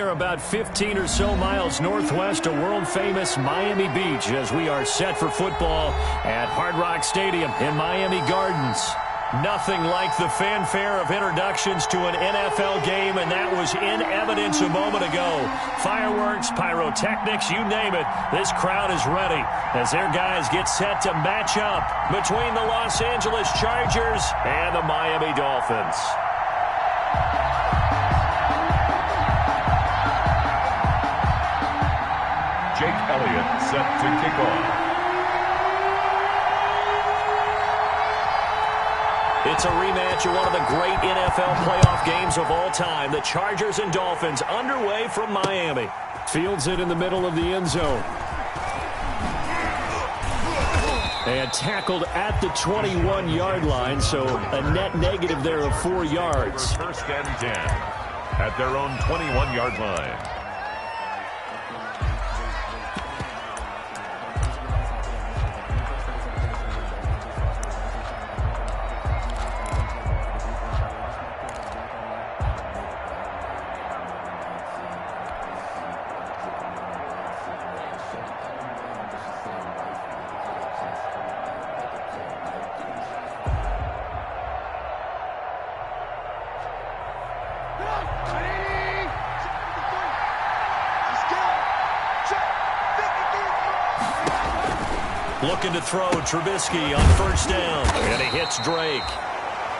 are about 15 or so miles northwest of world-famous Miami Beach as we are set for football at Hard Rock Stadium in Miami Gardens. Nothing like the fanfare of introductions to an NFL game, and that was in evidence a moment ago. Fireworks, pyrotechnics, you name it. This crowd is ready as their guys get set to match up between the Los Angeles Chargers and the Miami Dolphins. Jake Elliott set to kick off. It's a rematch of one of the great NFL playoff games of all time. The Chargers and Dolphins underway from Miami. Fields it in the middle of the end zone. And tackled at the 21-yard line, so a net negative there of 4 yards. First and 10 at their own 21-yard line. Looking to throw Trubisky on first down, and he hits Drake.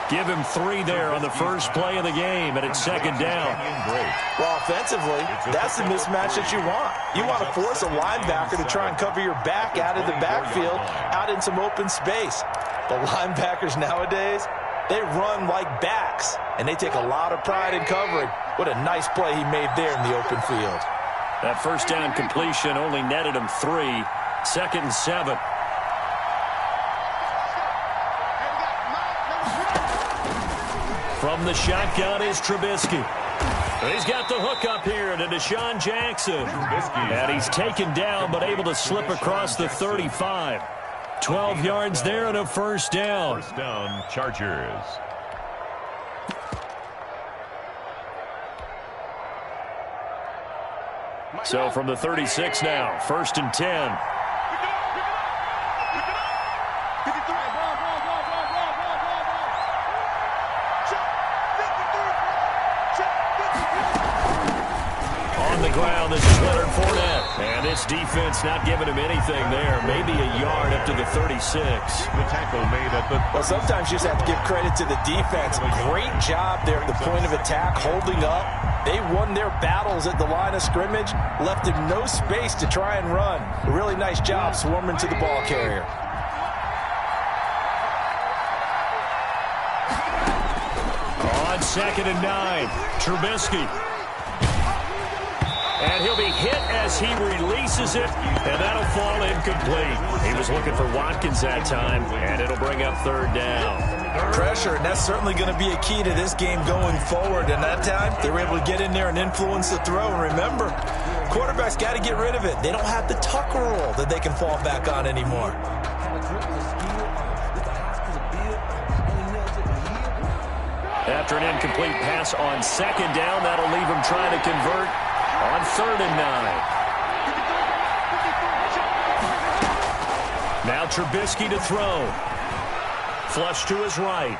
Give him 3 there on the first play of the game, and it's second down. Well, offensively, that's the mismatch that you want. You want to force a linebacker to try and cover your back out of the backfield, out in some open space. The linebackers nowadays, they run like backs, and they take a lot of pride in covering. What a nice play he made there in the open field. That first down completion only netted him 3. Second and 7. From the shotgun is Trubisky. He's got the hook up here to Deshaun Jackson. And he's taken down but able to slip across the 35. 12 yards there and a first down. First down, Chargers. So from the 36 now, first and 10. Ground, this is Leonard Fournette. And this defense not giving him anything there. Maybe a yard up to the 36. The tackle made at the... Well, sometimes you just have to give credit to the defense. Great job there at the point of attack, holding up. They won their battles at the line of scrimmage, left him no space to try and run. A really nice job swarming to the ball carrier. On second and 9, Trubisky. And he'll be hit as he releases it, and that'll fall incomplete. He was looking for Watkins that time, and it'll bring up third down. Pressure, and that's certainly going to be a key to this game going forward. And that time, they were able to get in there and influence the throw. And remember, quarterbacks got to get rid of it. They don't have the tuck rule that they can fall back on anymore. After an incomplete pass on second down, that'll leave him trying to convert on third and 9. Now Trubisky to throw. Flush to his right.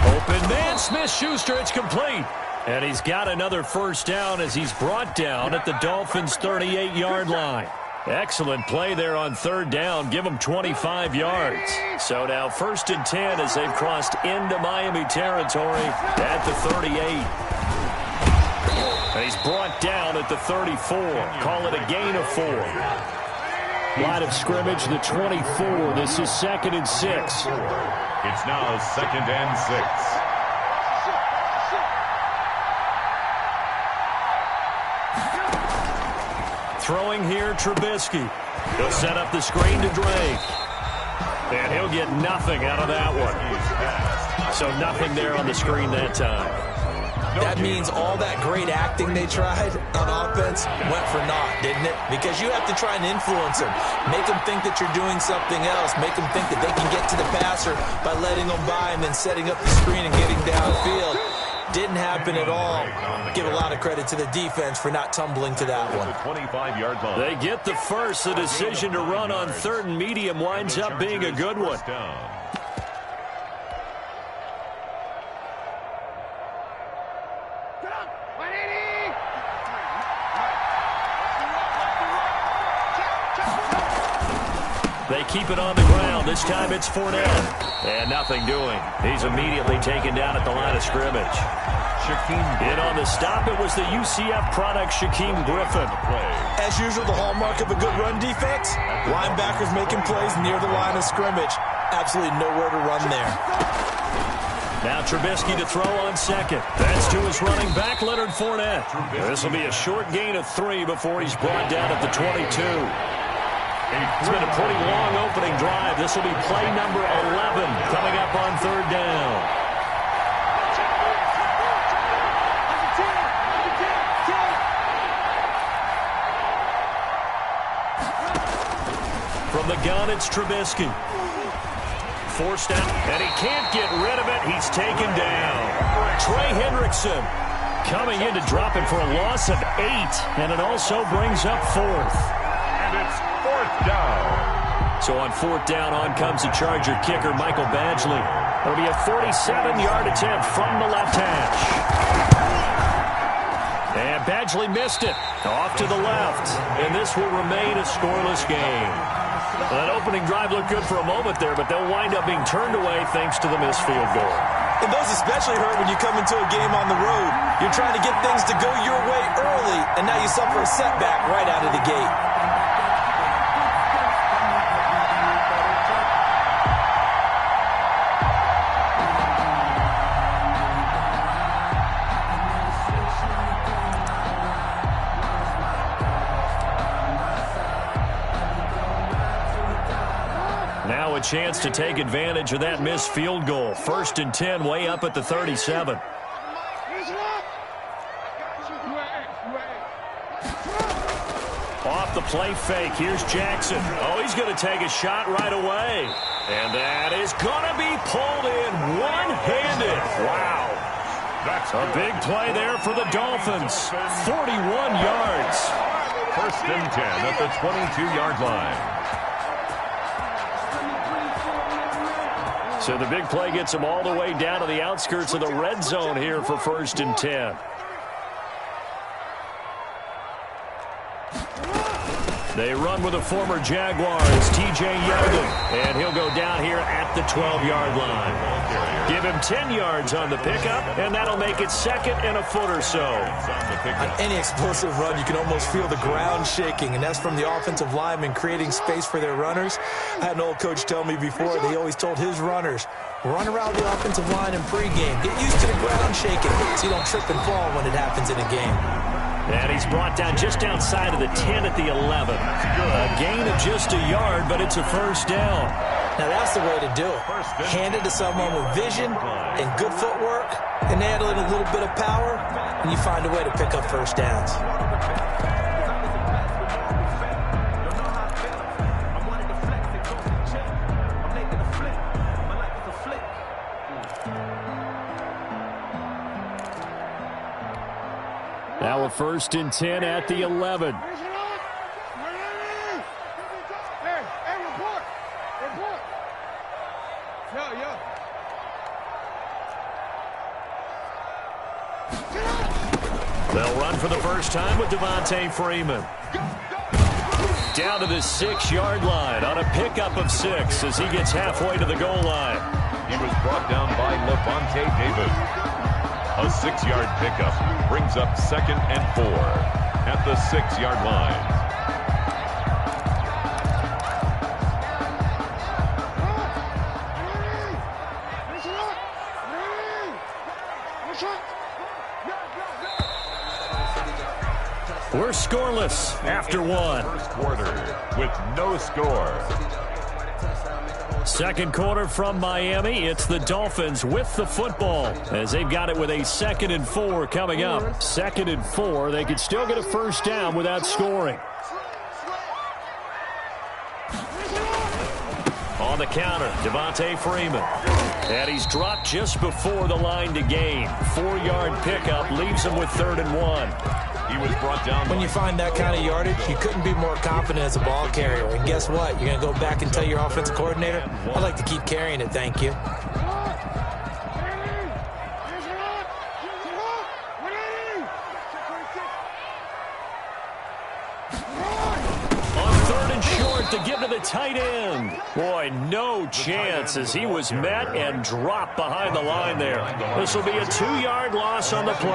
Open man, Smith-Schuster, it's complete. And he's got another first down as he's brought down at the Dolphins' 38-yard line. Excellent play there on third down. Give them 25 yards. So now first and 10 as they've crossed into Miami territory at the 38. And he's brought down at the 34. Call it a gain of 4. Line of scrimmage, the 24. This is second and 6. It's now second and 6. Throwing here, Trubisky. He'll set up the screen to Drake. And he'll get nothing out of that one. So nothing there on the screen that time. That means all that great acting they tried on offense went for naught, didn't it? Because you have to try and influence them. Make them think that you're doing something else. Make them think that they can get to the passer by letting them by and then setting up the screen and getting downfield. Didn't happen at all. Give a lot of credit to the defense for not tumbling to that one. 25-yard line. They get the first. The decision to run on 3rd and medium winds up being a good one. They keep it on the ground. This time it's Fournette. And nothing doing. He's immediately taken down at the line of scrimmage. In on the stop, it was the UCF product, Shaquem Griffin. As usual, the hallmark of a good run defense, linebackers making plays near the line of scrimmage. Absolutely nowhere to run there. Now Trubisky to throw on 2nd. That's to his running back, Leonard Fournette. This will be a short gain of 3 before he's brought down at the 22. It's been a pretty long opening drive. This will be play number 11 coming up on 3rd down. From the gun, it's Trubisky. Forced out, and he can't get rid of it. He's taken down. Trey Hendrickson coming in to drop it for a loss of 8, and it also brings up 4th. And it's 4th down. So on 4th down, on comes the Charger kicker, Michael Badgley. It'll be a 47-yard attempt from the left hash. And Badgley missed it. Off to the left. And this will remain a scoreless game. Well, that opening drive looked good for a moment there, but they'll wind up being turned away thanks to the missed field goal. And those especially hurt when you come into a game on the road. You're trying to get things to go your way early, and now you suffer a setback right out of the gate. Now a chance to take advantage of that missed field goal. 1st and 10, way up at the 37. Off the play fake, here's Jackson. Oh, he's going to take a shot right away. And that is going to be pulled in one-handed. Wow. That's a big play there for the Dolphins. 41 yards. 1st and 10 at the 22-yard line. So the big play gets them all the way down to the outskirts of the red zone here for 1st and 10. They run with a former Jaguars, T.J. Yeldon, and he'll go down here at the 12-yard line. Give him 10 yards on the pickup, and that'll make it 2nd and a foot or so. On any explosive run, you can almost feel the ground shaking, and that's from the offensive linemen creating space for their runners. I had an old coach tell me before that he always told his runners, run around the offensive line in pregame. Get used to the ground shaking so you don't trip and fall when it happens in a game. And he's brought down just outside of the 10 at the 11. A gain of just a yard, but it's a 1st down. Now that's the way to do it. Hand it to someone with vision and good footwork, and add in a little bit of power, and you find a way to pick up 1st downs. Now a 1st and 10 at the 11. They'll run for the first time with Devontae Freeman. Down to the 6-yard line on a pickup of 6 as he gets halfway to the goal line. He was brought down by Levante David. A 6-yard pickup brings up 2nd and 4 at the 6-yard line. We're scoreless after 1. First quarter with no score. 2nd quarter from Miami. It's the Dolphins with the football as they've got it with a 2nd and 4 coming up. 2nd and 4. They could still get a 1st down without scoring. On on the counter, Devontae Freeman. And he's dropped just before the line to gain. 4-yard pickup leaves him with 3rd and 1. He was brought down. When you find that kind of yardage, you couldn't be more confident as a ball carrier. And guess what? You're going to go back and tell your offensive coordinator, I'd like to keep carrying it, thank you. To give to the tight end. Boy, no chance as he was met and dropped behind the line there. This will be a 2-yard loss on the play.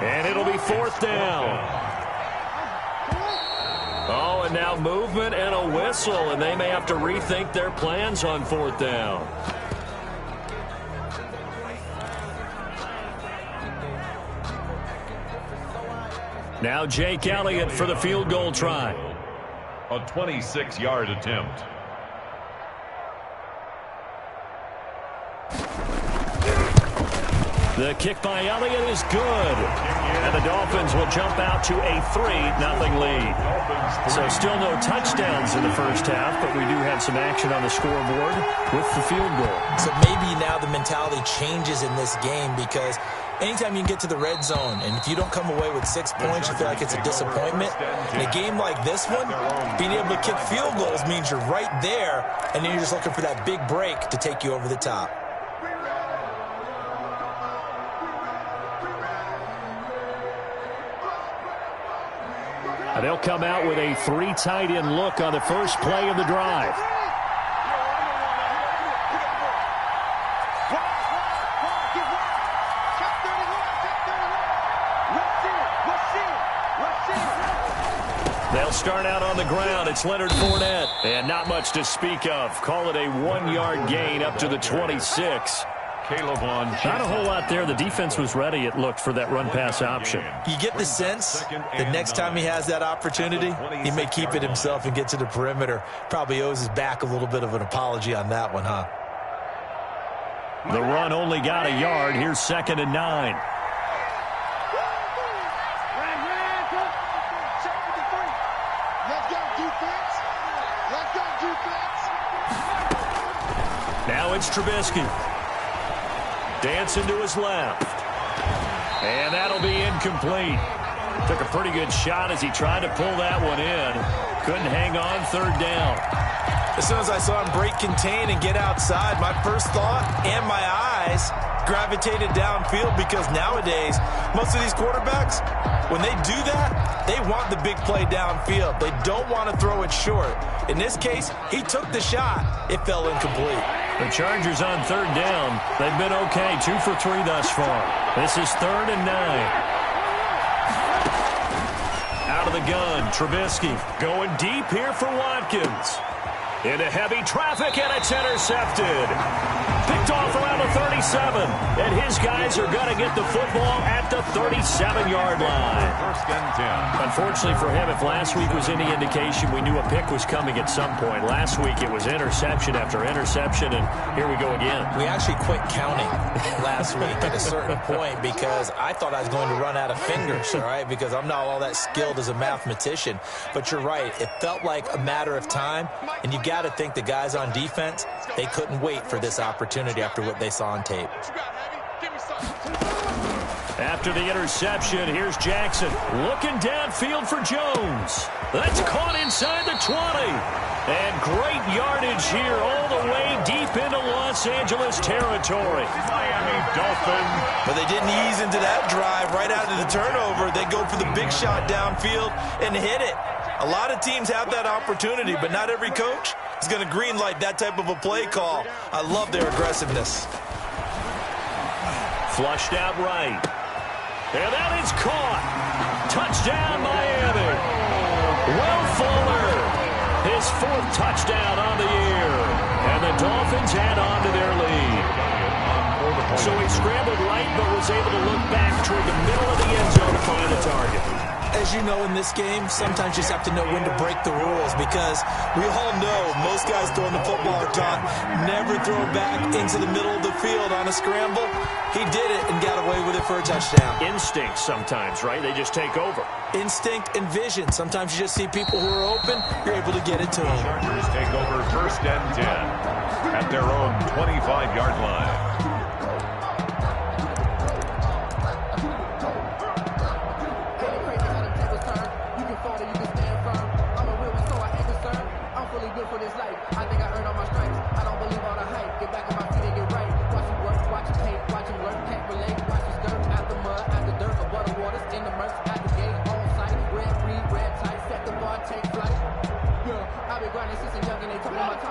And it'll be 4th down. Oh, and now movement and a whistle, and they may have to rethink their plans on 4th down. Now Jake Elliott for the field goal try. A 26-yard attempt. The kick by Elliott is good. And the Dolphins will jump out to a 3-0 lead. So still no touchdowns in the first half, but we do have some action on the scoreboard with the field goal. So maybe now the mentality changes in this game because anytime you get to the red zone, and if you don't come away with 6 points, you feel like it's a disappointment. In a game like this one, being able to kick field goals means you're right there, and then you're just looking for that big break to take you over the top. They'll come out with a 3 tight end look on the first play of the drive. They'll start out on the ground. It's Leonard Fournette. And not much to speak of. Call it a 1-yard gain up to the 26. Not a whole lot there. The defense was ready, it looked, for that run-pass option. You get the sense that next time he has that opportunity, he may keep it himself and get to the perimeter. Probably owes his back a little bit of an apology on that one, huh? The run only got a yard. Here's 2nd and 9. Now it's Trubisky. Dancing to his left. And that'll be incomplete. Took a pretty good shot as he tried to pull that one in. Couldn't hang on 3rd down. As soon as I saw him break contain and get outside, my first thought and my eyes gravitated downfield because nowadays, most of these quarterbacks, when they do that, they want the big play downfield. They don't want to throw it short. In this case, he took the shot. It fell incomplete. The Chargers on 3rd down. They've been okay, 2 for 3 thus far. This is 3rd and 9. Out of the gun, Trubisky going deep here for Watkins. Into heavy traffic, and it's intercepted. Picked off around the 37, and his guys are going to get the football at the 37-yard line. 1st and 10. Unfortunately for him, if last week was any indication, we knew a pick was coming at some point. Last week it was interception after interception, and here we go again. We actually quit counting last week at a certain point because I thought I was going to run out of fingers, all right, because I'm not all that skilled as a mathematician. But you're right, it felt like a matter of time, and you've got to think the guys on defense, they couldn't wait for this opportunity after what they saw on tape. After the interception, here's Jackson looking downfield for Jones. That's caught inside the 20. And great yardage here all the way deep into Los Angeles territory. Miami Dolphins. But they didn't ease into that drive right out of the turnover. They go for the big shot downfield and hit it. A lot of teams have that opportunity, but not every coach is going to greenlight that type of a play call. I love their aggressiveness. Flushed out right. And that is caught. Touchdown, Miami. Will Fuller, his 4th touchdown on the year. And the Dolphins add on to their lead. So he scrambled right, but was able to look back toward the middle of the end zone to find the target. As you know, in this game, sometimes you just have to know when to break the rules because we all know most guys throwing the football are taught never throw back into the middle of the field on a scramble. He did it and got away with it for a touchdown. Instinct sometimes, right? They just take over. Instinct and vision. Sometimes you just see people who are open, you're able to get it to them. Chargers take over 1st and 10. at their own 25-yard line.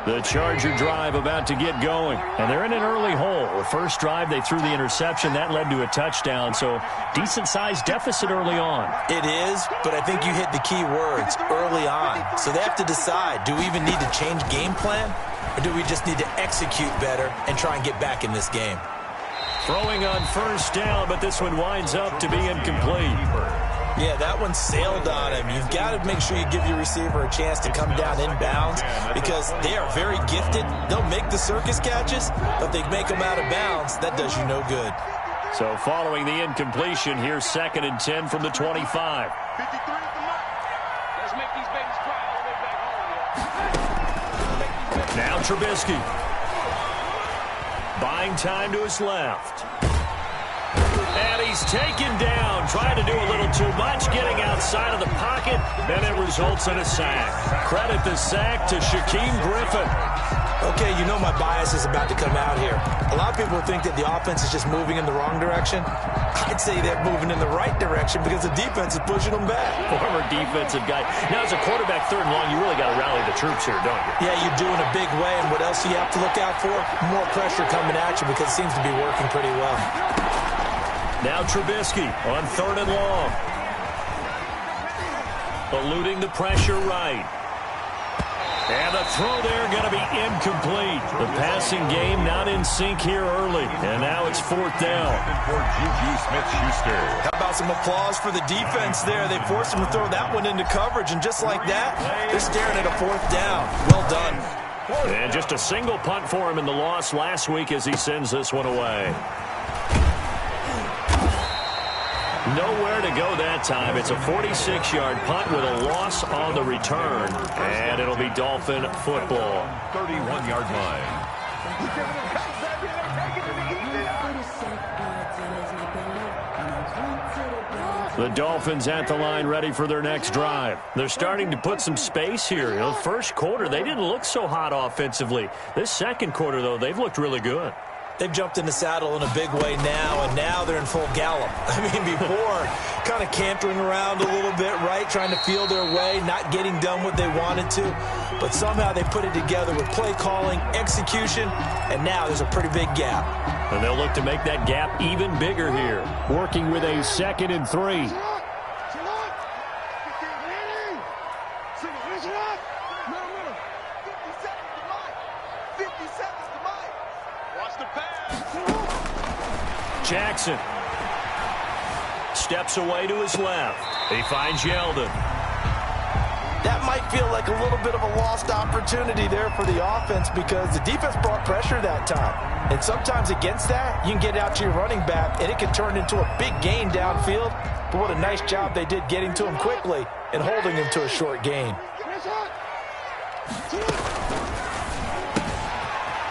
The Charger drive about to get going, and they're in an early hole. The first drive, they threw the interception. That led to a touchdown, so decent-sized deficit early on. It is, but I think you hit the key words, early on. So they have to decide, do we even need to change game plan, or do we just need to execute better and try and get back in this game? Throwing on first down, but this one winds up to be incomplete. Yeah, that one sailed on him. You've got to make sure you give your receiver a chance to come down inbounds because they are very gifted. They'll make the circus catches, but if they make them out of bounds, that does you no good. So following the incompletion, here's 2nd and 10 from the 25. Now Trubisky. Buying time to his left. And he's taken down, trying to do a little too much, getting outside of the pocket, and it results in a sack. Credit the sack to Shaquem Griffin. Okay, you know my bias is about to come out here. A lot of people think that the offense is just moving in the wrong direction. I'd say they're moving in the right direction because the defense is pushing them back. Former defensive guy. Now, as a quarterback 3rd and long, you really got to rally the troops here, don't you? Yeah, you do in a big way, and what else do you have to look out for? More pressure coming at you because it seems to be working pretty well. Now Trubisky on 3rd and long. Eluding the pressure right. And the throw there going to be incomplete. The passing game not in sync here early. And now it's 4th down. For Juju Smith-Schuster. How about some applause for the defense there? They forced him to throw that one into coverage, and just like that, they're staring at a 4th down. Well done. And just a single punt for him in the loss last week as he sends this one away. Nowhere to go that time. It's a 46-yard punt with a loss on the return. And it'll be Dolphin football. 31-yard line. The Dolphins at the line ready for their next drive. They're starting to put some space here. You know, first quarter, they didn't look so hot offensively. This second quarter, though, they've looked really good. They've jumped in the saddle in a big way now, and now they're in full gallop. I mean, before, kind of cantering around a little bit, right, trying to feel their way, not getting done what they wanted to. But somehow they put it together with play calling, execution, and now there's a pretty big gap. And they'll look to make that gap even bigger here, working with a 2nd and 3. Jackson steps away to his left. He finds Yeldon. That might feel like a little bit of a lost opportunity there for the offense because the defense brought pressure that time. And sometimes against that, you can get out to your running back, and it can turn into a big gain downfield. But what a nice job they did getting to him quickly and holding him to a short gain.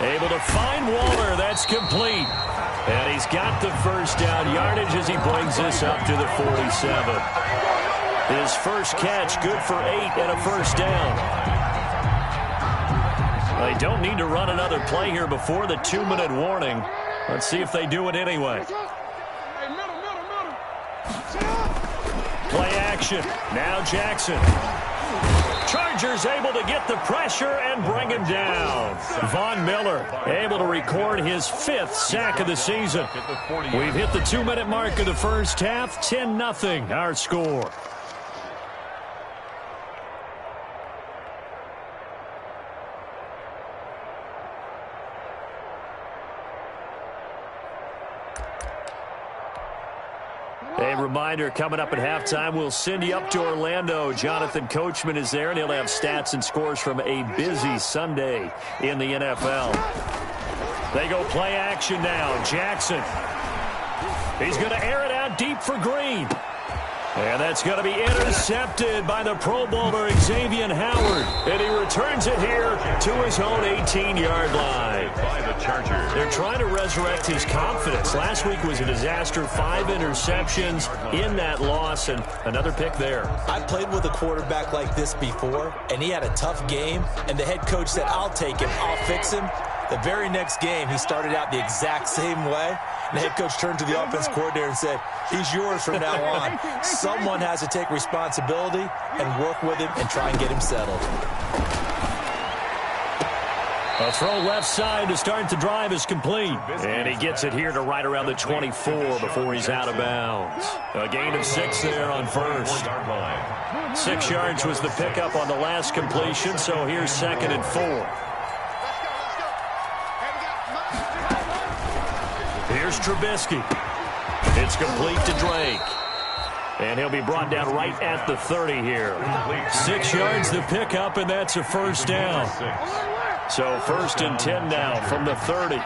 Able to find Waller. That's complete. And he's got the first down yardage as he brings this up to the 47. His first catch, good for 8 and a first down. They don't need to run another play here before the 2-minute warning. Let's see if they do it anyway. Play action. Now Jackson. Chargers able to get the pressure and bring him down. Von Miller able to record his 5th sack of the season. We've hit the 2-minute mark of the first half. 10-0 our score. A reminder, coming up at halftime, we'll send you up to Orlando. Jonathan Coachman is there, and he'll have stats and scores from a busy Sunday in the NFL. They go play action now. Jackson. He's going to air it out deep for Green. And that's going to be intercepted by the Pro Bowler Xavier Howard. And he returns it here to his own 18-yard line. By the Chargers. They're trying to resurrect his confidence. Last week was a disaster. 5 interceptions in that loss, and another pick there. I played with a quarterback like this before, and he had a tough game, and the head coach said, I'll take him, I'll fix him. The very next game, he started out the exact same way. And the head coach turned to the offense coordinator and said, he's yours from now on. Someone has to take responsibility and work with him and try and get him settled. A throw left side to start the drive is complete. And he gets it here to right around the 24 before he's out of bounds. A gain of 6 there on first. 6 yards was the pickup on the last completion, so here's 2nd and 4. Here's Trubisky. It's complete to Drake. And he'll be brought down right at the 30 here. 6 yards the pickup, and that's a first down. So 1st and 10 now from the 30.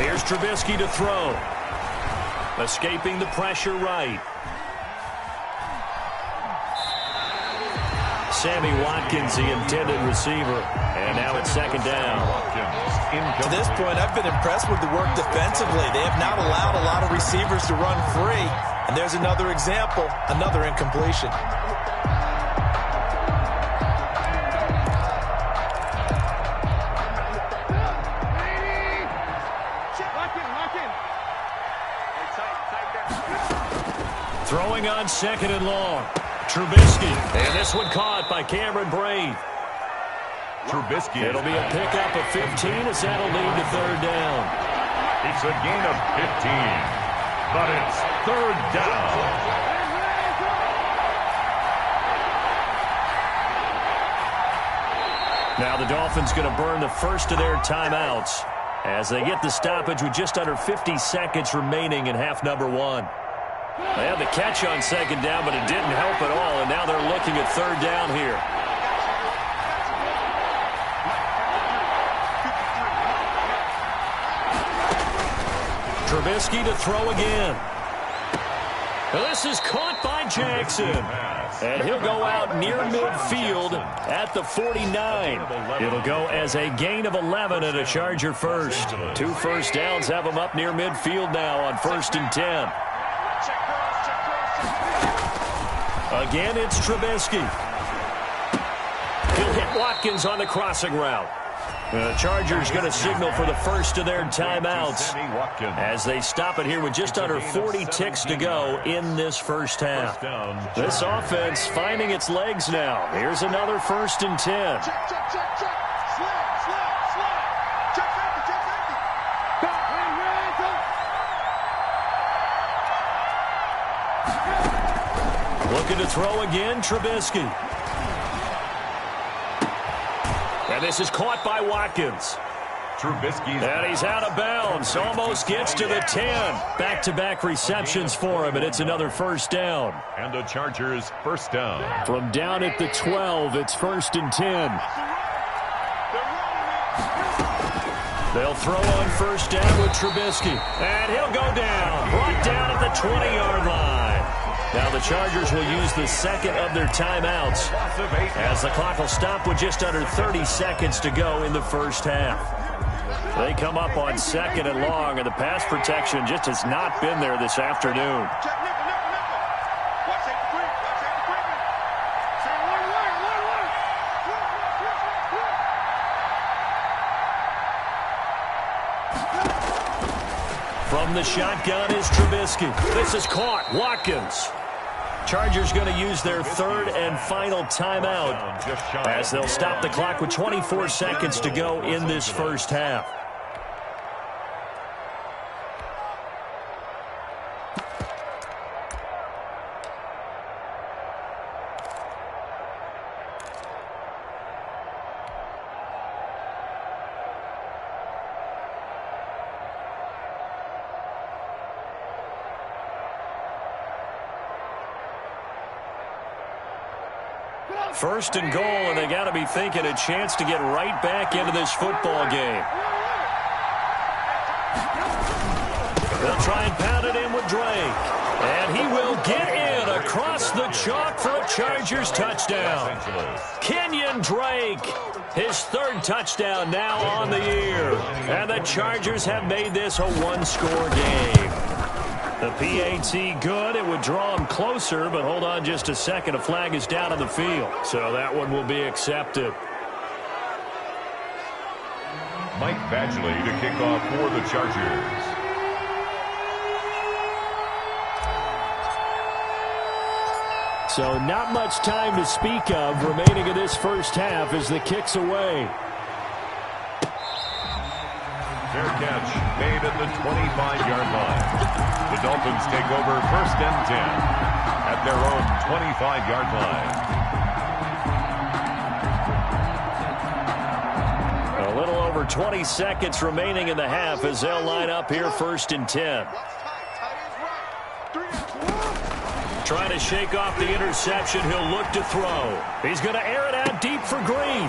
Here's Trubisky to throw. Escaping the pressure right. Sammy Watkins, the intended receiver. And now it's 2nd down. To this point, I've been impressed with the work defensively. They have not allowed a lot of receivers to run free. And there's another example, another incompletion. Throwing on 2nd and long. Trubisky. And this one caught by Cameron Brave. Trubisky. It'll be a pickup of 15 as that'll lead to 3rd down. It's a gain of 15. But it's 3rd down. Now the Dolphins going to burn the first of their timeouts as they get the stoppage with just under 50 seconds remaining in half number 1. They had the catch on 2nd down, but it didn't help at all, and now they're looking at 3rd down here. Trubisky to throw again. This is caught by Jackson. And he'll go out near midfield at the 49. It'll go as a gain of 11 and a Charger first. 2 first downs have him up near midfield now on 1st and 10. Again, it's Trubisky. He'll hit Watkins on the crossing route. The Chargers going to signal for the first of their timeouts as they stop it here with just under 40 ticks to go in this first half. This offense finding its legs now. Here's another 1st and 10. Looking to throw again, Trubisky. And this is caught by Watkins. Trubisky. And he's out of bounds. Almost gets to the 10. Back-to-back receptions for him, and it's another 1st down. And the Chargers 1st down. From down at the 12, it's 1st and 10. They'll throw on 1st down with Trubisky. And he'll go down. Brought down at the 20-yard line. Now the Chargers will use the 2nd of their timeouts as the clock will stop with just under 30 seconds to go in the first half. They come up on 2nd and long, and the pass protection just has not been there this afternoon. From the shotgun is Trubisky. This is caught. Watkins. Chargers going to use their 3rd and final timeout as they'll stop the clock with 24 seconds to go in this first half. First and goal, and they got to be thinking a chance to get right back into this football game. They'll try and pound it in with Drake. And he will get in across the chalk for a Chargers touchdown. Kenyon Drake, his third touchdown now on the year. And the Chargers have made this a one-score game. The PAT good. It would draw him closer, but hold on just a second. A flag is down on the field. So that one will be accepted. Mike Badgley to kick off for the Chargers. So not much time to speak of remaining in this first half as the kick's away. Fair catch made at the 25-yard line. The Dolphins take over 1st and 10 at their own 25-yard line. A little over 20 seconds remaining in the half as they'll line up here 1st and 10. Trying to shake off the interception. He'll look to throw. He's going to air it out deep for Green.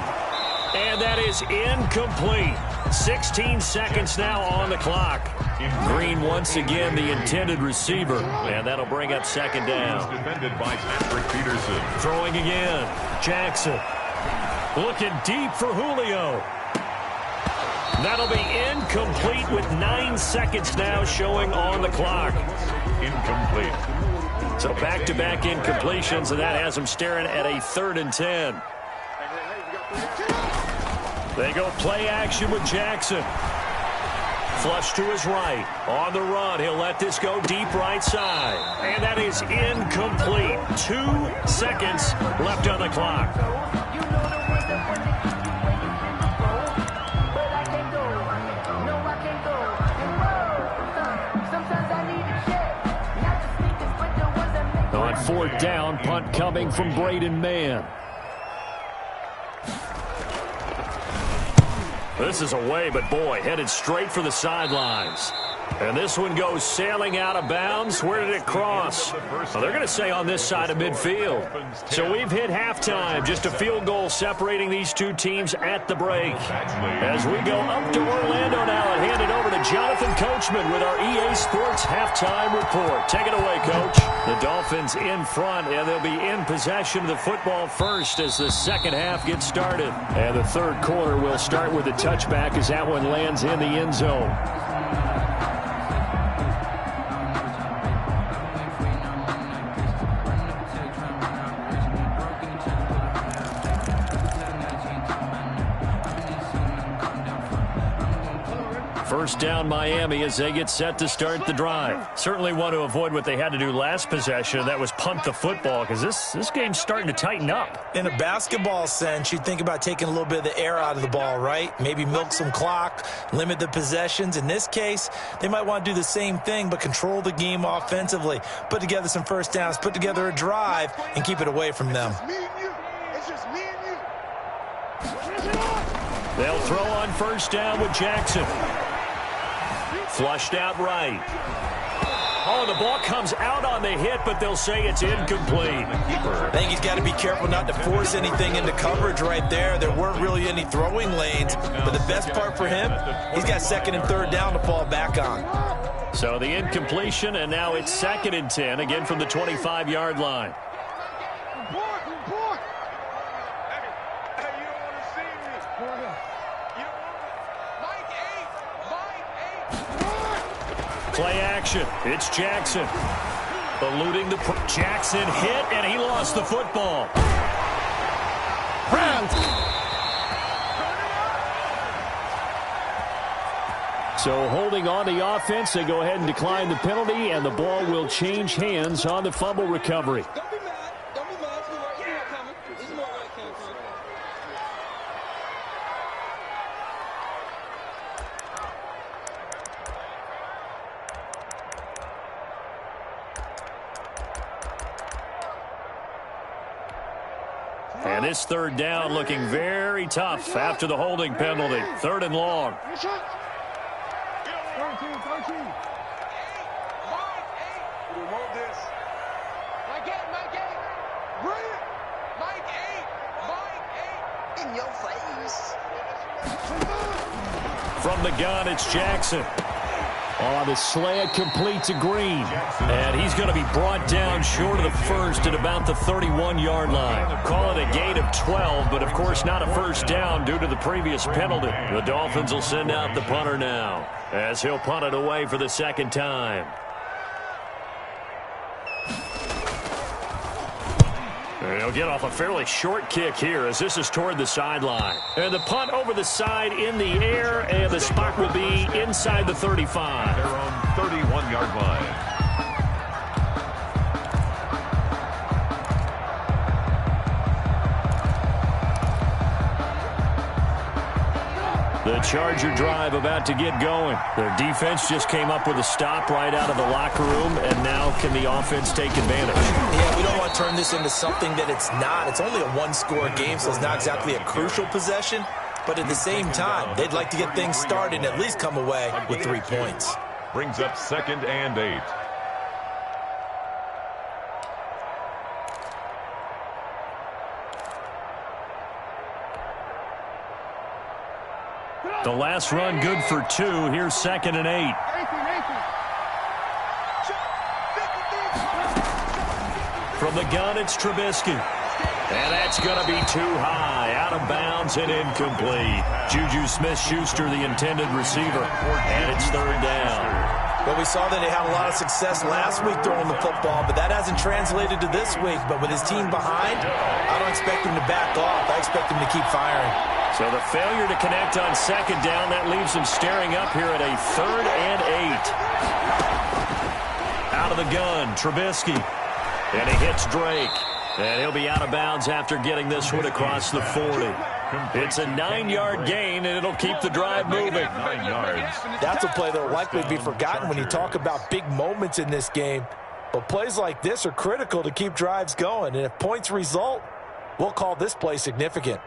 And that is incomplete. 16 seconds now on the clock. Green once again the intended receiver. And that'll bring up 2nd down. Defended by Patrick Peterson. Throwing again. Jackson. Looking deep for Julio. That'll be incomplete with 9 seconds now showing on the clock. Incomplete. So back-to-back incompletions, and that has them staring at a 3rd and 10. They go play action with Jackson. Flush to his right. On the run, he'll let this go deep right side. And that is incomplete. 2 seconds left on the clock. On 4th down, punt coming from Braden Mann. This is away, but boy, headed straight for the sidelines. And this one goes sailing out of bounds. Where did it cross? Well, they're going to say on this side of midfield. So we've hit halftime. Just a field goal separating these two teams at the break. As we go up to Orlando now and hand it over to Jonathan Coachman with our EA Sports halftime report. Take it away, Coach. The Dolphins in front, and they'll be in possession of the football first as the second half gets started. And the third quarter will start with a touchback as that one lands in the end zone. First down Miami as they get set to start the drive. Certainly want to avoid what they had to do last possession. That was punt the football because this game's starting to tighten up. In a basketball sense, you think about taking a little bit of the air out of the ball, right? Maybe milk some clock, limit the possessions. In this case, they might want to do the same thing but control the game offensively. Put together some first downs, put together a drive, and keep it away from them. They'll throw on first down with Jackson. Flushed out right. Oh, the ball comes out on the hit, but they'll say it's incomplete. I think he's got to be careful not to force anything into coverage right there. There weren't really any throwing lanes, but the best part for him, he's got 2nd and 3rd down to fall back on. So the incompletion, and now it's 2nd and 10, again from the 25-yard line. Play action. It's Jackson. Eluding the Jackson hit, and he lost the football. So holding on the offense, they go ahead and decline the penalty, and the ball will change hands on the fumble recovery. And this 3rd down looking very tough after the holding penalty. 3rd and long. From the gun, it's Jackson. On the slant, complete to Green. And he's going to be brought down short of the first at about the 31-yard line. Call it a gain of 12, but of course not a first down due to the previous penalty. The Dolphins will send out the punter now, as he'll punt it away for the second time. He'll get off a fairly short kick here as this is toward the sideline. And the punt over the side in the air, and the spot will be inside the 35. Their own 31-yard line. The Charger drive about to get going. Their defense just came up with a stop right out of the locker room, and now can the offense take advantage? Yeah, we don't want to turn this into something that it's not. It's only a one-score game, so it's not exactly a crucial possession. But at the same time, they'd like to get things started and at least come away with 3 points. Brings up 2nd and 8. The last run good for 2. Here's 2nd and 8. From the gun, it's Trubisky. And that's going to be too high. Out of bounds and incomplete. Juju Smith-Schuster, the intended receiver. And it's 3rd down. Well, we saw that he had a lot of success last week throwing the football, but that hasn't translated to this week. But with his team behind, I don't expect him to back off. I expect him to keep firing. So the failure to connect on 2nd down, that leaves him staring up here at a 3rd and 8. Out of the gun, Trubisky. And he hits Drake. And he'll be out of bounds after getting this one across the 40. It's a 9-yard gain, and it'll keep the drive moving. 9 yards. That's a play that will likely be forgotten when you talk about big moments in this game. But plays like this are critical to keep drives going. And if points result, we'll call this play significant.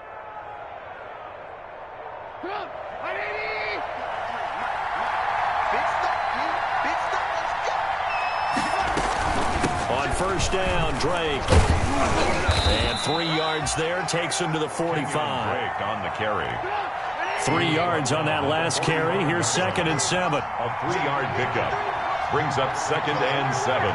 On 1st down, Drake. And 3 yards there takes him to the 45. Drake on the carry. 3 yards on that last carry. Here's 2nd and 7. A 3-yard pickup. Brings up 2nd and 7.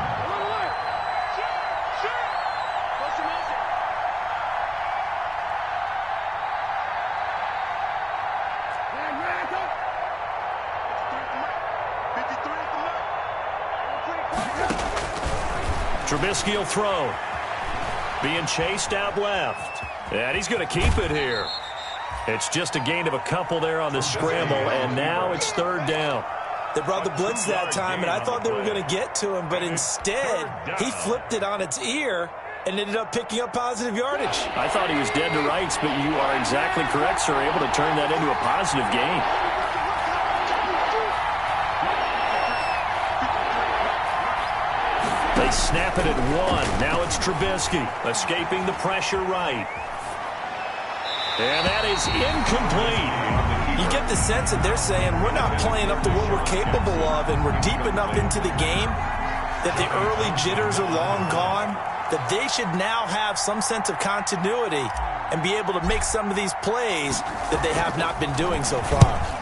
Trubisky will throw. Being chased out left. And he's going to keep it here. It's just a gain of a couple there on the scramble, and now it's 3rd down. They brought the blitz that time, and I thought they were going to get to him, but instead, he flipped it on its ear and ended up picking up positive yardage. I thought he was dead to rights, but you are exactly correct, sir. Able to turn that into a positive gain. They snap it at 1. Now it's Trubisky escaping the pressure right. And that is incomplete. You get the sense that they're saying we're not playing up to what we're capable of, and we're deep enough into the game that the early jitters are long gone, that they should now have some sense of continuity and be able to make some of these plays that they have not been doing so far.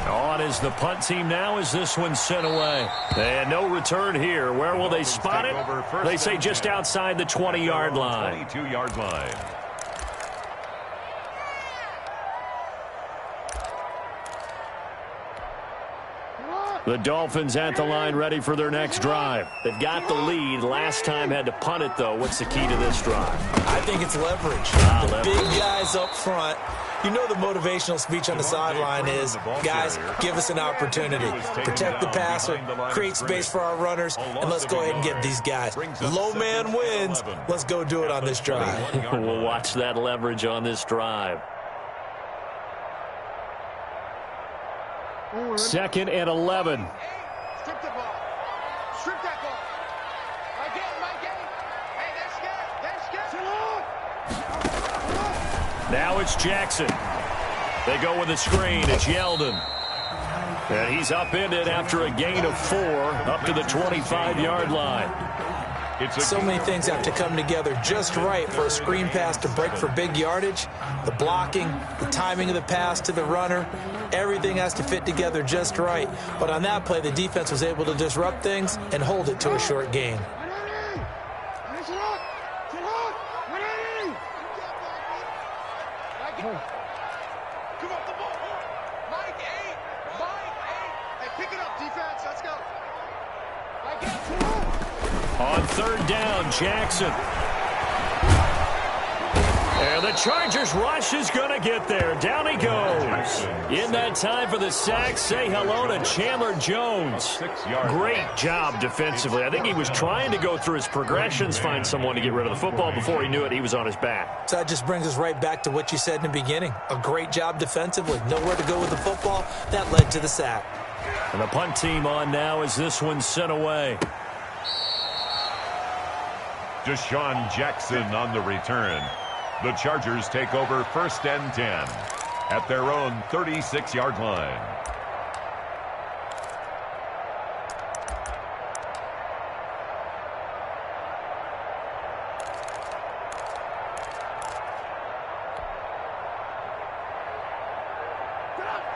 On is the punt team now as this one's sent away. And no return here. Where will they spot it? They say just outside the 20-yard line. 22-yard line. The Dolphins at the line ready for their next drive. They've got the lead. Last time had to punt it, though. What's the key to this drive? I think it's leverage. Leverage. Big guys up front. You know the motivational speech on the sideline is, guys, give us an opportunity. Protect the passer, create space for our runners, and let's go ahead and get these guys. Low man wins. Let's go do it on this drive. We'll watch that leverage on this drive. 2nd and 11. Strip the ball. Strip that ball. My game. Hey, they're scared. Now it's Jackson. They go with a screen. It's Yeldon. And he's upended after a gain of 4 up to the 25-yard line. So many things have to come together just right for a screen pass to break for big yardage. The blocking, the timing of the pass to the runner, everything has to fit together just right. But on that play, the defense was able to disrupt things and hold it to a short gain. On third down, Jackson. And the Chargers rush is going to get there. Down he goes. In that time for the sack, say hello to Chandler Jones. Great job defensively. I think he was trying to go through his progressions, find someone to get rid of the football. Before he knew it, he was on his back. So that just brings us right back to what you said in the beginning. A great job defensively. Nowhere to go with the football. That led to the sack. And the punt team on now as this one's sent away. Deshaun Jackson on the return. The Chargers take over 1st and 10 at their own 36-yard line.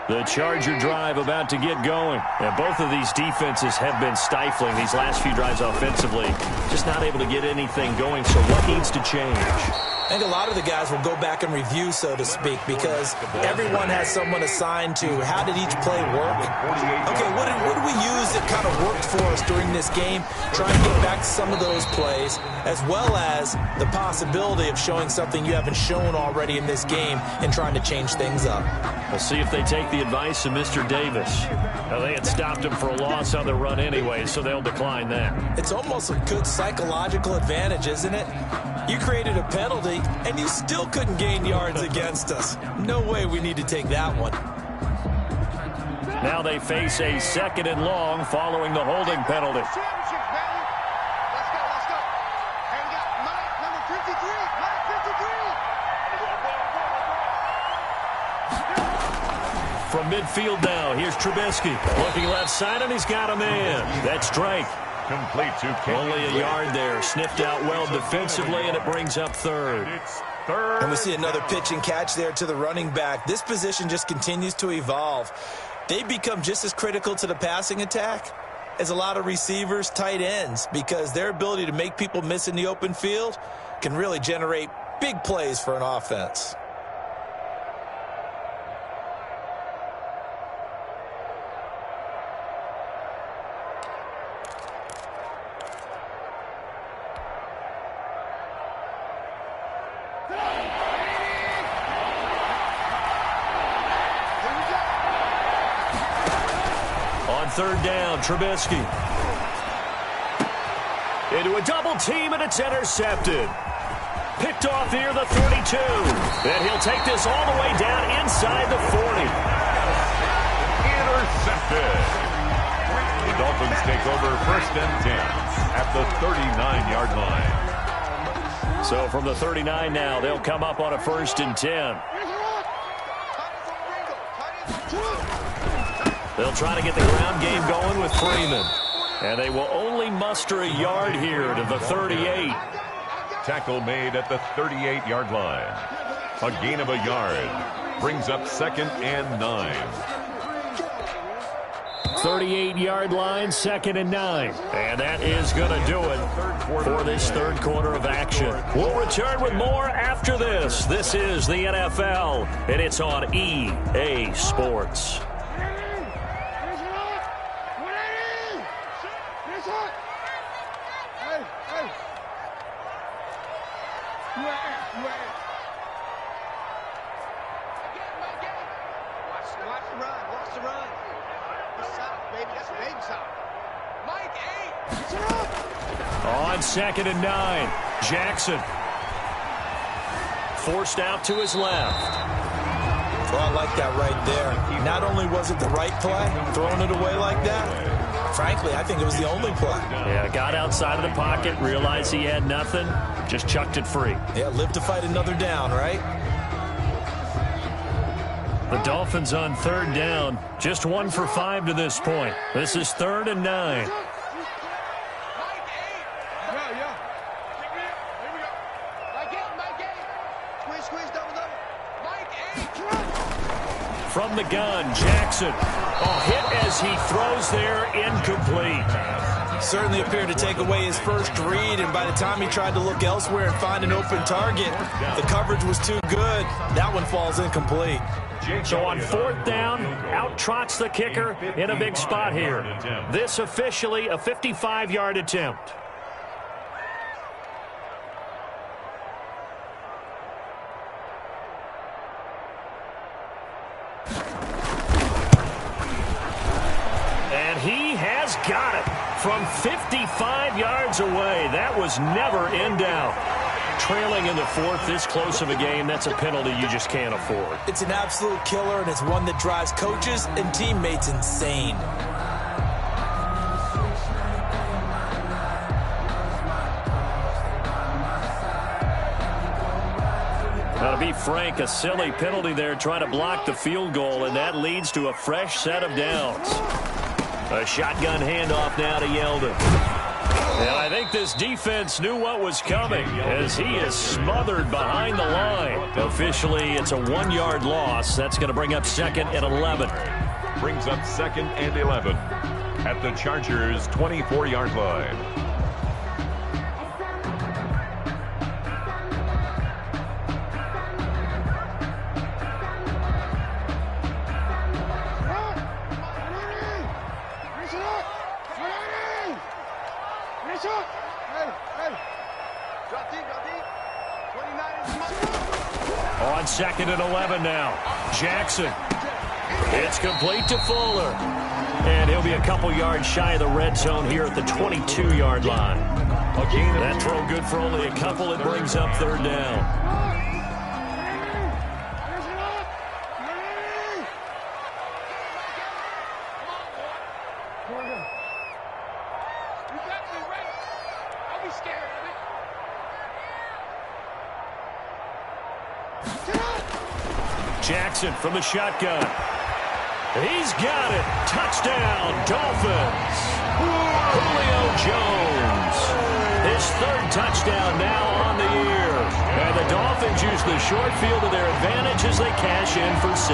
The Charger drive about to get going. And both of these defenses have been stifling these last few drives offensively. Just not able to get anything going, so what needs to change? I think a lot of the guys will go back and review, so to speak, because everyone has someone assigned to how did each play work. Okay, what did we use that kind of worked for us during this game? Try and get back to some of those plays, as well as the possibility of showing something you haven't shown already in this game and trying to change things up. We'll see if they take the advice of Mr. Davis. Now, they had stopped him for a loss on the run anyway, so they'll decline that. It's almost a good psychological advantage, isn't it? You created a penalty, and you still couldn't gain yards against us. No way we need to take that one. Now they face a 2nd and long following the holding penalty. Let's go. And we got Mike, number 53. From midfield now, here's Trubisky. Looking left side, and he's got him in. That's Drake. Complete to Kenyon. Only a yard there. Sniffed out well defensively, and it brings up third. It's third. And we see another pitch and catch there to the running back. This position just continues to evolve. They become just as critical to the passing attack as a lot of receivers, tight ends, because their ability to make people miss in the open field can really generate big plays for an offense. Third down, Trubisky. Into a double team, and it's intercepted. Picked off near the 32. And he'll take this all the way down inside the 40. Intercepted. The Dolphins take over 1st and 10 at the 39-yard line. So from the 39 now, they'll come up on a 1st and 10. They'll try to get the ground game going with Freeman. And they will only muster a yard here to the 38. Tackle made at the 38-yard line. A gain of a yard. Brings up 2nd and 9. 38-yard line, 2nd and 9. And that is going to do it for this third quarter of action. We'll return with more after this. This is the NFL, and it's on EA Sports. On 2nd and 9, Jackson. Forced out to his left. Well, I like that right there. Not only was it the right play, throwing it away like that, frankly, I think it was the only play. Yeah, got outside of the pocket, realized he had nothing, just chucked it free. Yeah, live to fight another down, right? The Dolphins on 3rd down, just 1 for 5 to this point. This is 3rd and 9. Yeah. from the gun. Jackson. Oh, hit as he throws there, incomplete. Certainly appeared to take away his first read, and by the time he tried to look elsewhere and find an open target, the coverage was too good. That one falls incomplete. So on fourth down, out trots the kicker in a big spot here. This officially a 55-yard attempt. And he has got it from 55 yards away. That was never in doubt. Trailing in the fourth, this close of a game, that's a penalty you just can't afford. It's an absolute killer, and it's one that drives coaches and teammates insane. Now, to be frank, a silly penalty there trying to block the field goal, and that leads to a fresh set of downs. A shotgun handoff now to Yeldon. And I think this defense knew what was coming as he is smothered behind the line. Officially, it's a 1-yard loss. That's going to bring up 2nd and 11. Brings up 2nd and 11 at the Chargers' 24-yard line. On 2nd and 11 now. Jackson. It's complete to Fuller. And he'll be a couple yards shy of the red zone here at the 22-yard line. That throw good for only a couple. It brings up 3rd down. Jackson from the shotgun. He's got it. Touchdown, Dolphins. Julio Jones. His 3rd touchdown now on the year. And the Dolphins use the short field to their advantage as they cash in for 6.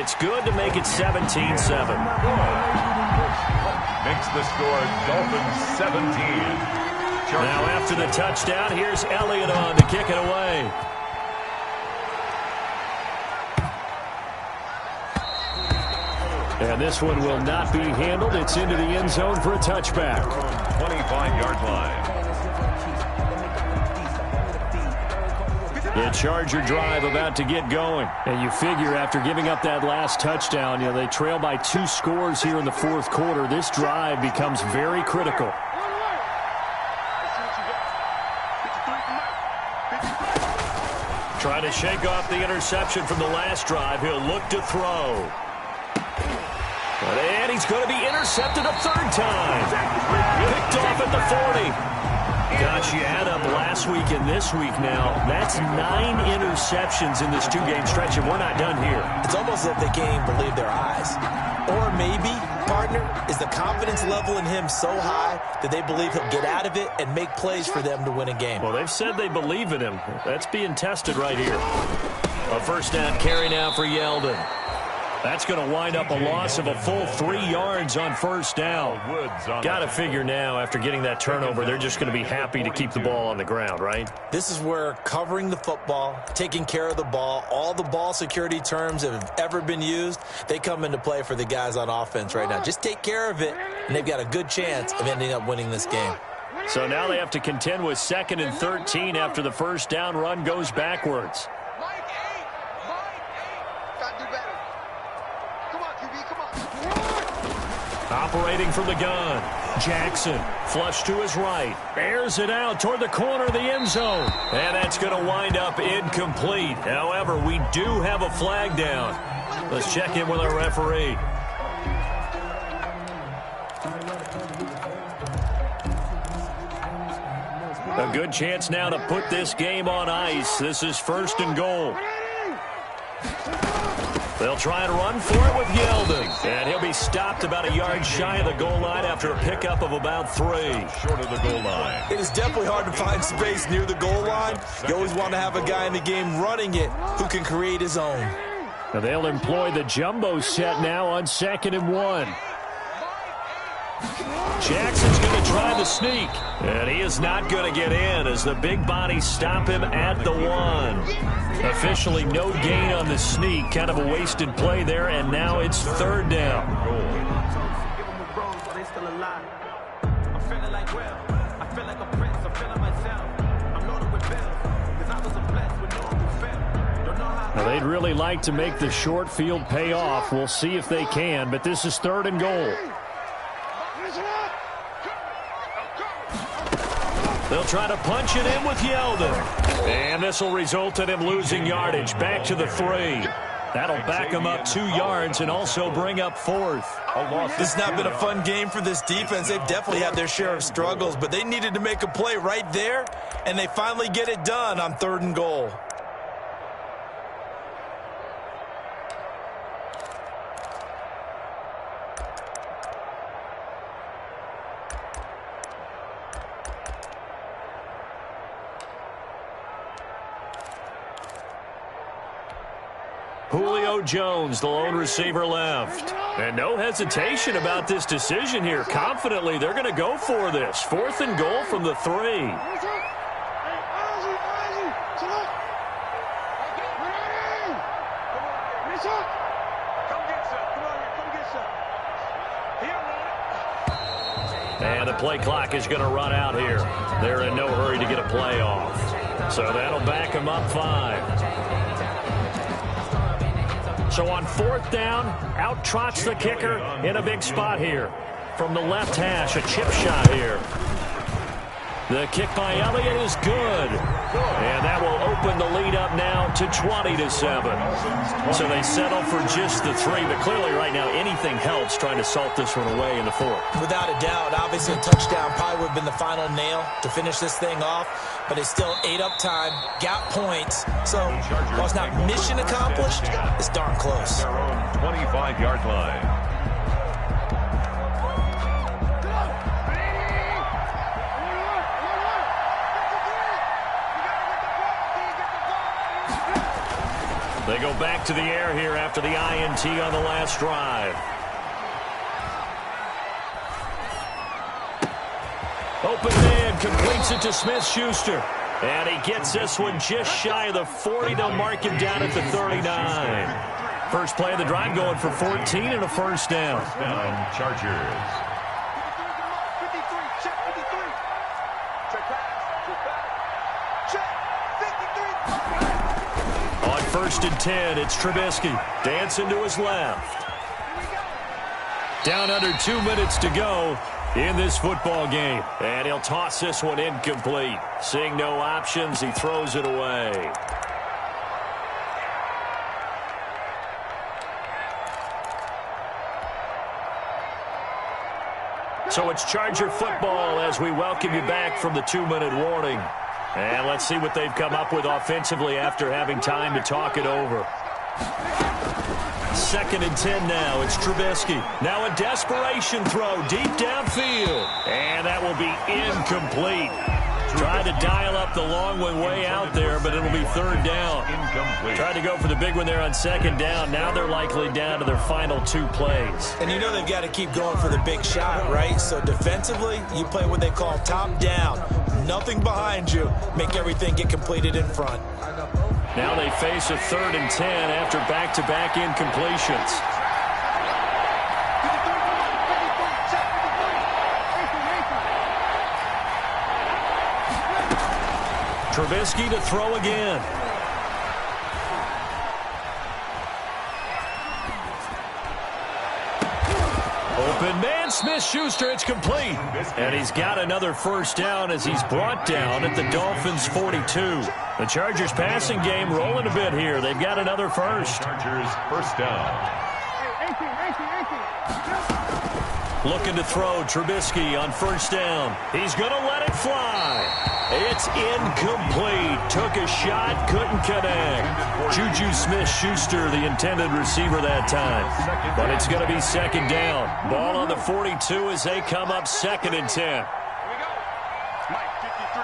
It's good to make it 17-7. Makes the score Dolphins 17. Now after the touchdown, here's Elliott on to kick it away. And this one will not be handled. It's into the end zone for a touchback. 25-yard line. The Charger drive about to get going. And you figure after giving up that last touchdown, they trail by 2 scores here in the 4th quarter. This drive becomes very critical. Trying to shake off the interception from the last drive. He'll look to throw. And he's going to be intercepted a 3rd time. Picked off at the 40. Gosh, you add up last week and this week now. That's 9 interceptions in this 2-game stretch, and we're not done here. It's almost as if they can't even believe their eyes. Or maybe, partner, is the confidence level in him so high that they believe he'll get out of it and make plays for them to win a game. Well, they've said they believe in him. That's being tested right here. A 1st down carry now for Yeldon. That's going to wind up a loss of a full 3 yards on 1st down. Got to figure now, after getting that turnover, they're just going to be happy to keep the ball on the ground, right? This is where covering the football, taking care of the ball, all the ball security terms that have ever been used, they come into play for the guys on offense right now. Just take care of it, and they've got a good chance of ending up winning this game. So now they have to contend with 2nd and 13 after the 1st down run goes backwards. Operating from the gun. Jackson, flush to his right. Airs it out toward the corner of the end zone. And that's going to wind up incomplete. However, we do have a flag down. Let's check in with our referee. A good chance now to put this game on ice. This is 1st and goal. They'll try and run for it with Yeldon. And he'll be stopped about a yard shy of the goal line after a pickup of about 3. Short of the goal line. It is definitely hard to find space near the goal line. You always want to have a guy in the game running it who can create his own. Now they'll employ the jumbo set now on 2nd and 1. Jackson's going to try the sneak, and he is not going to get in as the big bodies stop him at the 1. Officially no gain on the sneak, kind of a wasted play there, and now it's 3rd down. Now they'd really like to make the short field pay off. We'll see if they can, but this is 3rd and goal. They'll try to punch it in with Yeldon. And this will result in him losing yardage back to the 3. That'll back him up 2 yards and also bring up 4th. This has not been a fun game for this defense. They've definitely had their share of struggles, but they needed to make a play right there, and they finally get it done on 3rd and goal. Julio Jones, the lone receiver left. And no hesitation about this decision here. Confidently, they're going to go for this. 4th and goal from the 3. And the play clock is going to run out here. They're in no hurry to get a play off. So that'll back them up 5. So on 4th down, out trots the kicker in a big spot here. From the left hash, a chip shot here. The kick by Elliott is good. And that will open the lead up now to 20-7. So they settle for just the 3, but clearly right now anything helps trying to salt this one away in the 4th. Without a doubt, obviously a touchdown probably would have been the final nail to finish this thing off, but it's still 8 up time, got points. So while it's not mission accomplished, it's darn close. Their own 25-yard line. They go back to the air here after the INT on the last drive. Open man completes it to Smith-Schuster. And he gets this one just shy of the 40. They'll mark him down at the 39. First play of the drive going for 14 and a 1st down. Chargers. On 1st and 10, it's Trubisky. Dancing to his left. Down under 2 minutes to go in this football game. And he'll toss this one incomplete. Seeing no options, he throws it away. So it's Charger football as we welcome you back from the 2-minute warning. And let's see what they've come up with offensively after having time to talk it over. 2nd and 10 now. It's Trubisky. Now a desperation throw deep downfield. And that will be incomplete. Tried to dial up the long one way out there, but it'll be 3rd down. Incomplete. Tried to go for the big one there on 2nd down. Now they're likely down to their final 2 plays. And you know they've got to keep going for the big shot, right? So defensively, you play what they call top down. Nothing behind you. Make everything get completed in front. Now they face a 3rd and 10 after back-to-back incompletions. Trubisky to throw again. Open man, Smith-Schuster, it's complete. And he's got another 1st down as he's brought down at the Dolphins' 42. The Chargers passing game rolling a bit here. They've got another 1st. Chargers 1st down. Looking to throw, Trubisky on first down. He's going to let it fly. It's incomplete. Took a shot, couldn't connect. Juju Smith-Schuster, the intended receiver that time. But it's going to be second down. Ball on the 42 as they come up 2nd and 10. Here we go. Mike, 53.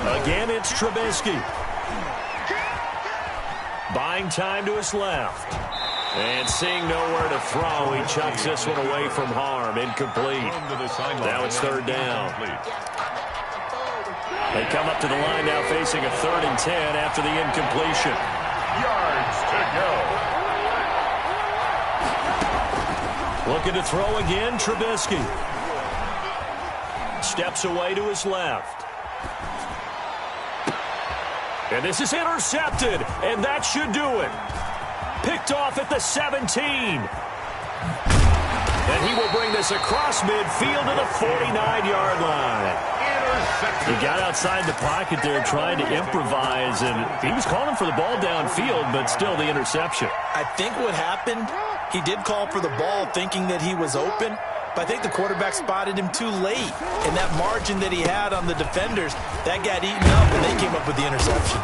53. Again, it's Trubisky. Buying time to his left. And seeing nowhere to throw, he chucks this one away from harm. Incomplete. Now it's 3rd down. They come up to the line now facing a 3rd and 10 after the incompletion. Yards to go. Looking to throw again, Trubisky. Steps away to his left. And this is intercepted, and that should do it. Picked off at the 17. And he will bring this across midfield to the 49-yard line. He got outside the pocket there trying to improvise, and he was calling for the ball downfield, but still the interception. I think what happened, he did call for the ball thinking that he was open, but I think the quarterback spotted him too late. And that margin that he had on the defenders, that got eaten up, and they came up with the interception.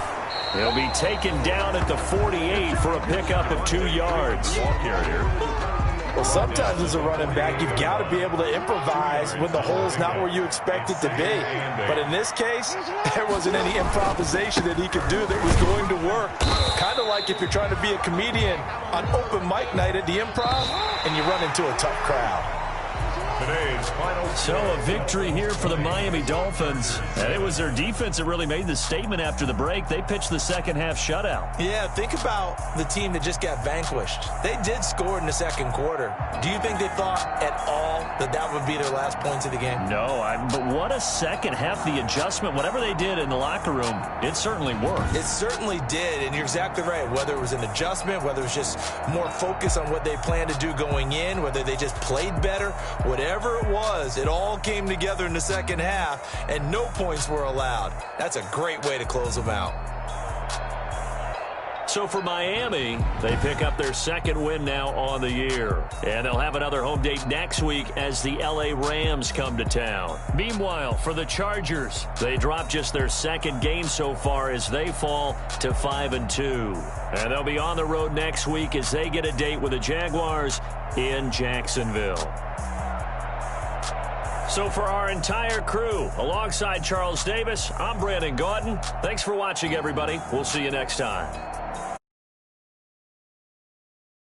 He'll be taken down at the 48 for a pickup of 2 yards. Well, sometimes as a running back, you've got to be able to improvise when the hole's not where you expect it to be. But in this case, there wasn't any improvisation that he could do that was going to work. Kind of like if you're trying to be a comedian on open mic night at the Improv and you run into a tough crowd. So a victory here for the Miami Dolphins. And it was their defense that really made the statement after the break. They pitched the second-half shutout. Yeah, think about the team that just got vanquished. They did score in the second quarter. Do you think they thought at all that that would be their last points of the game? No, but what a second half. The adjustment, whatever they did in the locker room, it certainly worked. It certainly did, and you're exactly right. Whether it was an adjustment, whether it was just more focus on what they planned to do going in, whether they just played better, whatever it was, it all came together in the second half, and no points were allowed. That's a great way to close them out. So for Miami, they pick up their 2nd win now on the year. And they'll have another home date next week as the LA Rams come to town. Meanwhile, for the Chargers, they drop just their 2nd game so far as they fall to 5-2. And they'll be on the road next week as they get a date with the Jaguars in Jacksonville. So for our entire crew, alongside Charles Davis, I'm Brandon Gautin. Thanks for watching, everybody. We'll see you next time.